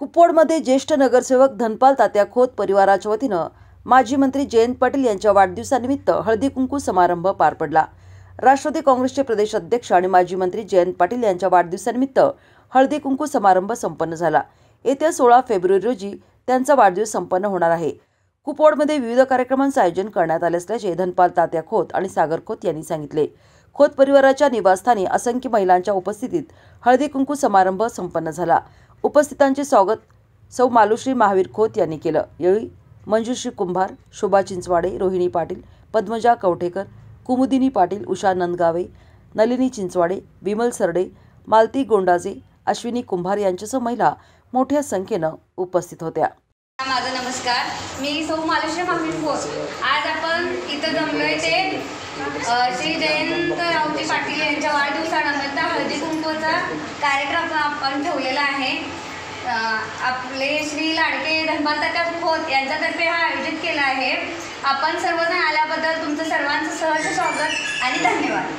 कुपवाडमध्ये ज्येष्ठ नगरसेवक धनपाल तात्या खोत परिवाराच्या वतीनं माजी मंत्री जयंत पाटील यांच्या वाढदिवसानिमित्त हळदी कुंकू समारंभ पार पडला। राष्ट्रवादी काँग्रेसचे प्रदेश अध्यक्ष आणि माजी मंत्री जयंत पाटील यांच्या वाढदिवसानिमित्त हळदी कुंकू समारंभ संपन्न झाला। येत्या 16 फेब्रुवारी रोजी त्यांचा वाढदिवस संपन्न होणार आहे। कुपवाडमध्ये विविध कार्यक्रमांचे आयोजन करण्यात आले असल्याचे धनपाल तात्या खोत आणि सागर खोत यांनी सांगितले। खोत परिवाराच्या निवासस्थानी असंख्य महिलांच्या उपस्थितीत हळदी कुंकू समारंभ संपन्न झाला। उपस्थितांचे स्वागत सौ मालुश्री महावीर खोत यांनी केलं। यावेळी मंजुश्री कुंभार, शोभा चिंचवाडे, रोहिणी पाटील, पद्मजा कवठेकर, कुमुदिनी पाटील, उषा नंदगावे, नलिनी चिंचवाडे, विमल सरडे, मालती गोंडाजे, अश्विनी कुंभार यांच्यासह महिला मोठ्या संख्येनं उपस्थित होत्या। माझा नमस्कार, मी सौ मालुश्री महावीर खोत। आज आपण इथं जमलोय ते श्री जयंत रावजी पाटील यांच्या वाढदिवसानिमित्त हळदी कुंकूचा कार्यक्रम आपण ठेवलेला आहे। आपले श्री लाडके धनपाल तात्या खोत यांच्यातर्फे हा आयोजित केला आहे। आपण सर्वजण आल्याबद्दल तुमचं सर्वांचं सहर्ष स्वागत आणि धन्यवाद।